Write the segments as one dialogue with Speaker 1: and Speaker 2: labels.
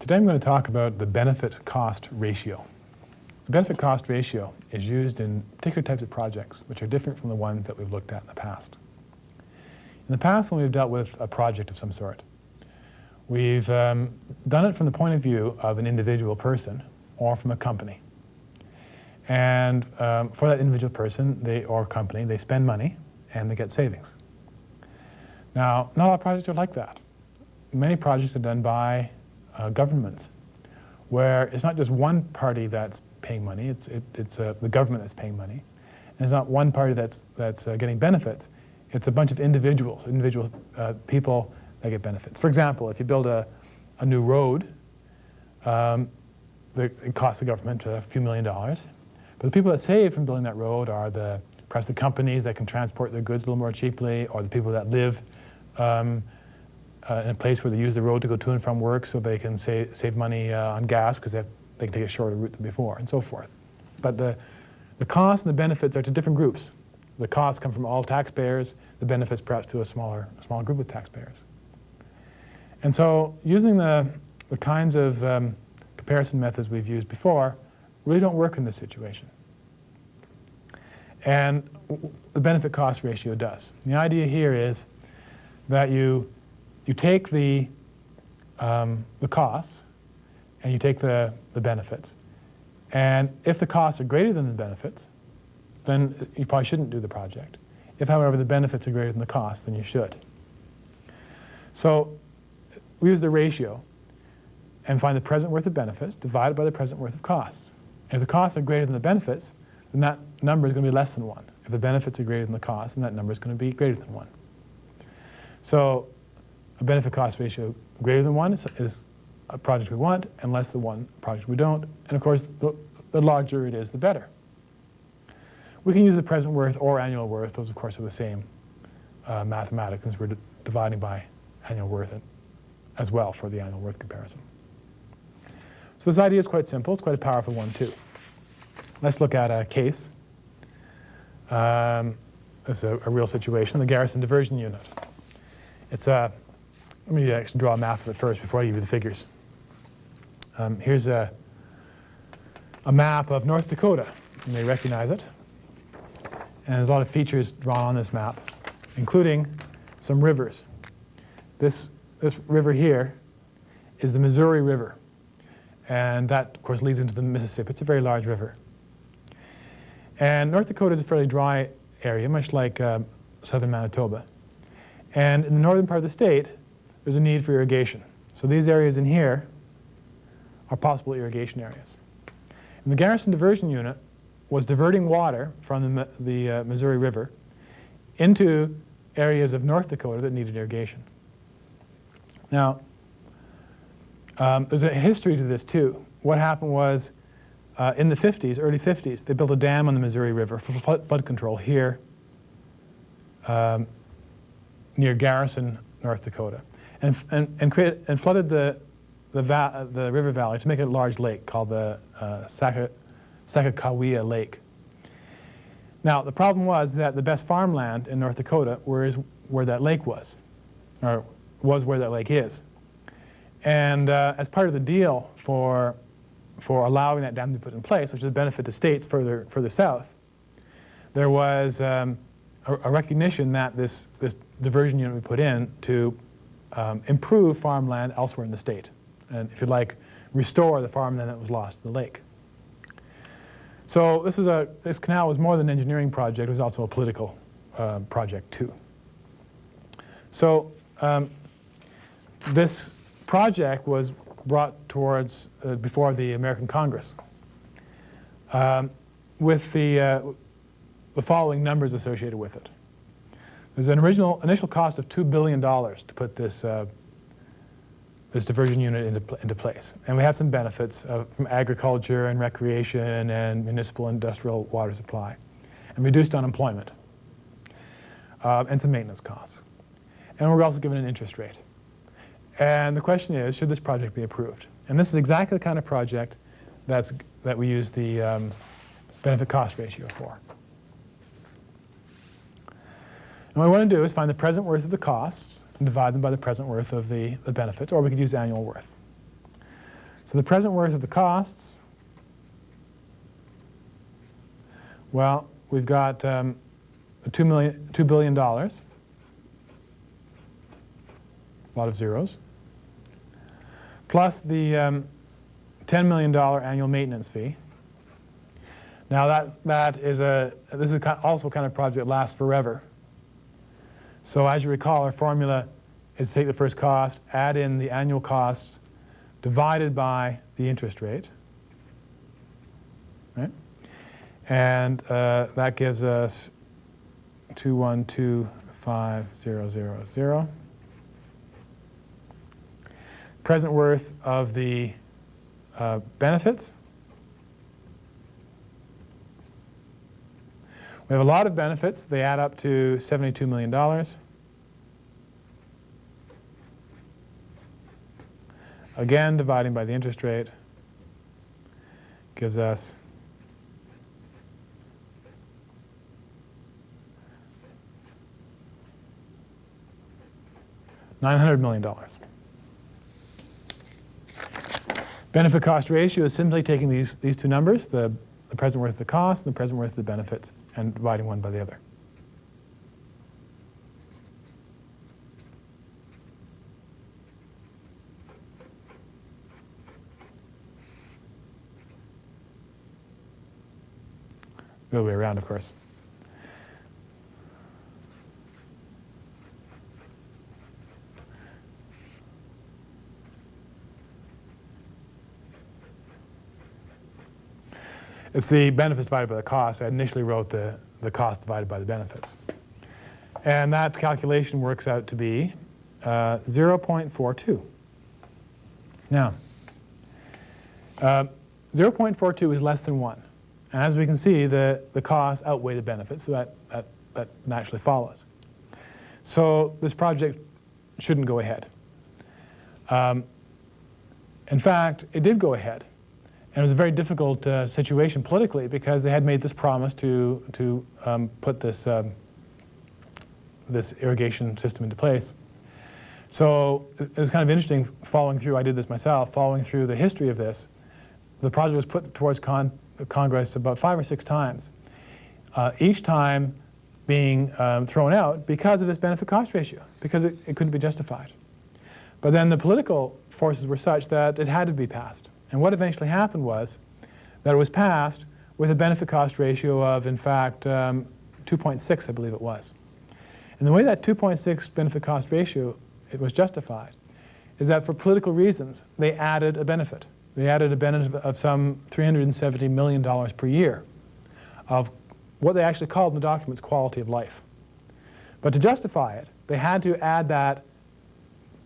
Speaker 1: Today I'm going to talk about the benefit-cost ratio. The benefit-cost ratio is used in particular types of projects which are different from the ones that we've looked at in the past. In the past, when we've dealt with a project of some sort, we've done it from the point of view of an individual person or from a company. And for that individual person or company, they spend money and they get savings. Now, not all projects are like that. Many projects are done by governments, where it's not just one party that's paying money, it's the government that's paying money. And it's not one party that's getting benefits, it's a bunch of individual people that get benefits. For example, if you build a new road, it costs the government a few $1 million. But the people that save from building that road are perhaps the companies that can transport their goods a little more cheaply, or the people that live in a place where they use the road to go to and from work, so they can save money on gas because they can take a shorter route than before, and so forth. But the costs and the benefits are to different groups. The costs come from all taxpayers, the benefits perhaps to a smaller group of taxpayers. And so using the kinds of comparison methods we've used before really don't work in this situation. And the benefit-cost ratio does. The idea here is that you take the costs and you take the benefits. And if the costs are greater than the benefits, then you probably shouldn't do the project. If, however, the benefits are greater than the costs, then you should. So we use the ratio and find the present worth of benefits divided by the present worth of costs. And if the costs are greater than the benefits, then that number is going to be less than 1. If the benefits are greater than the costs, then that number is going to be greater than 1. So a benefit-cost ratio greater than 1 is a project we want, and less than 1 project we don't. And of course, the larger it is, the better. We can use the present worth or annual worth. Those, of course, are the same mathematics, since we're dividing by annual worth as well for the annual worth comparison. So this idea is quite simple. It's quite a powerful one, too. Let's look at a case. This is a real situation, the Garrison Diversion Unit. Let me actually draw a map of it first before I give you the figures. Here's a map of North Dakota. You may recognize it. And there's a lot of features drawn on this map, including some rivers. This river here is the Missouri River. And that, of course, leads into the Mississippi. It's a very large river. And North Dakota is a fairly dry area, much like southern Manitoba. And in the northern part of the state, there's a need for irrigation. So these areas in here are possible irrigation areas. And the Garrison Diversion Unit was diverting water from the Missouri River into areas of North Dakota that needed irrigation. Now, there's a history to this, too. What happened was, in the 50s, early 50s, they built a dam on the Missouri River for flood control here near Garrison, North Dakota, and flooded the river valley to make it a large lake called the Sacagawea Lake. Now, the problem was that the best farmland in North Dakota was where that lake was, or was where that lake is. And as part of the deal for allowing that dam to be put in place, which is a benefit to states further south, there was a recognition that this diversion unit we put in to improve farmland elsewhere in the state, and, if you like, restore the farmland that was lost in the lake. So this canal was more than an engineering project. It was also a political project, too. So this project was brought towards before the American Congress with the following numbers associated with it. There's an initial cost of $2 billion to put this diversion unit into place. And we have some benefits from agriculture and recreation and municipal industrial water supply, and reduced unemployment, and some maintenance costs. And we're also given an interest rate. And the question is, should this project be approved? And this is exactly the kind of project that we use the benefit-cost ratio for. And what we want to do is find the present worth of the costs and divide them by the present worth of the benefits, or we could use annual worth. So the present worth of the costs, well, we've got $2 billion, a lot of zeros, plus the $10 million annual maintenance fee. Now this is also kind of project that lasts forever. So as you recall, our formula is to take the first cost, add in the annual cost, divided by the interest rate, right? And that gives us 2125000. Present worth of the benefits. We have a lot of benefits. They add up to $72 million. Again, dividing by the interest rate gives us $900 million. Benefit cost ratio is simply taking these two numbers, the present worth of the cost and the present worth of the benefits, and dividing one by the other. The other way around, of course. It's the benefits divided by the cost. I initially wrote the cost divided by the benefits. And that calculation works out to be 0.42. Now, 0.42 is less than 1. And as we can see, the costs outweigh the benefits, so that naturally follows. So this project shouldn't go ahead. In fact, it did go ahead. And it was a very difficult situation politically because they had made this promise to put this irrigation system into place. So it was kind of interesting following through. I did this myself, following through the history of this. The project was put towards Congress about 5 or 6 times, each time being thrown out because of this benefit-cost ratio, because it couldn't be justified. But then the political forces were such that it had to be passed. And what eventually happened was that it was passed with a benefit-cost ratio of, in fact, 2.6, I believe it was. And the way that 2.6 benefit-cost ratio it was justified is that for political reasons, they added a benefit. They added a benefit of some $370 million per year of what they actually called in the documents quality of life. But to justify it, they had to add that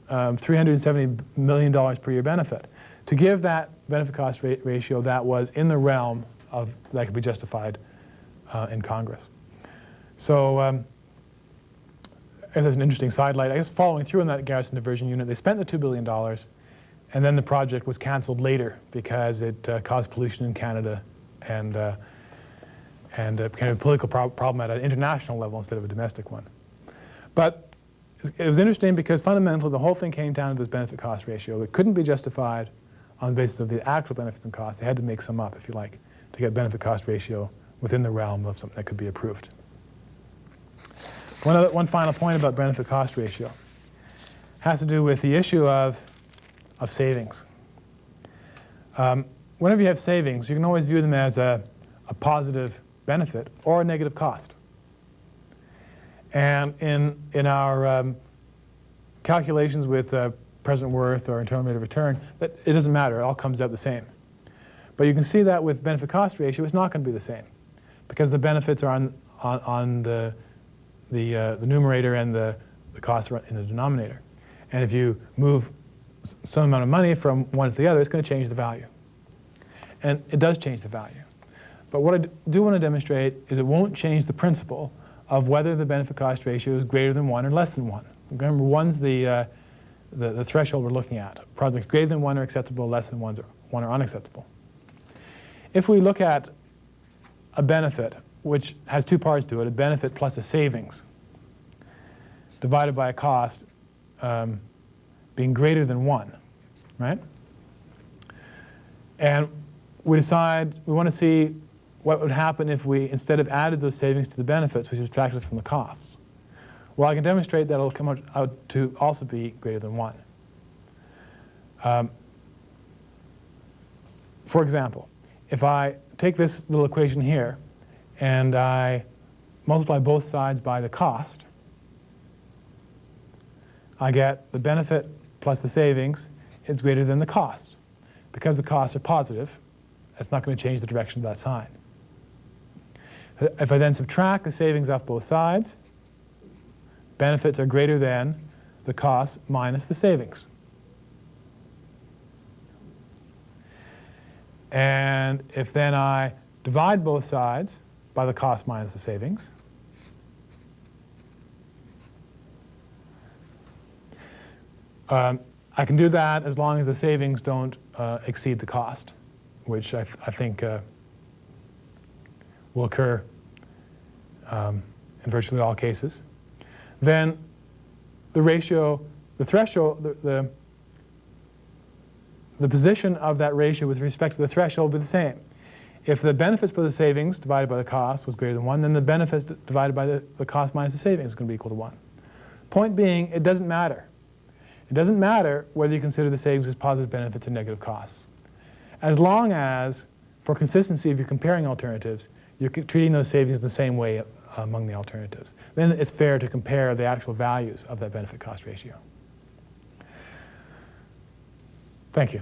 Speaker 1: $370 million per year benefit to give that benefit-cost ratio that was in the realm of that could be justified in Congress. So I guess that's an interesting sidelight. I guess following through on that Garrison Diversion Unit, they spent the $2 billion, and then the project was canceled later because it caused pollution in Canada and became a political problem at an international level instead of a domestic one. But it was interesting because fundamentally the whole thing came down to this benefit-cost ratio. It couldn't be justified on the basis of the actual benefits and costs. They had to make some up, if you like, to get benefit-cost ratio within the realm of something that could be approved. One final point about benefit-cost ratio has to do with the issue of savings. Whenever you have savings, you can always view them as a positive benefit or a negative cost. And in our calculations with present worth or internal rate of return, that it doesn't matter. It all comes out the same. But you can see that with benefit-cost ratio, it's not going to be the same because the benefits are on the numerator and the costs are in the denominator. And if you move some amount of money from one to the other, it's going to change the value. And it does change the value. But what I do want to demonstrate is it won't change the principle of whether the benefit-cost ratio is greater than 1 or less than 1. Remember, 1's the threshold we're looking at. Projects greater than 1 are acceptable, less than 1 are unacceptable. If we look at a benefit, which has 2 parts to it, a benefit plus a savings, divided by a cost being greater than 1, right? And we decide we want to see what would happen if we, instead of added those savings to the benefits, we subtracted from the costs. Well, I can demonstrate that it'll come out to also be greater than 1. For example, if I take this little equation here and I multiply both sides by the cost, I get the benefit plus the savings is greater than the cost. Because the costs are positive, that's not going to change the direction of that sign. If I then subtract the savings off both sides, benefits are greater than the costs minus the savings. And if then I divide both sides by the cost minus the savings, I can do that as long as the savings don't exceed the cost, which I think will occur in virtually all cases. Then the ratio, the threshold, the position of that ratio with respect to the threshold will be the same. If the benefits plus the savings divided by the cost was greater than 1, then the benefits divided by the cost minus the savings is going to be equal to 1. Point being, it doesn't matter. It doesn't matter whether you consider the savings as positive benefits or negative costs. As long as, for consistency, if you're comparing alternatives, you're treating those savings the same way among the alternatives. Then it's fair to compare the actual values of that benefit-cost ratio. Thank you.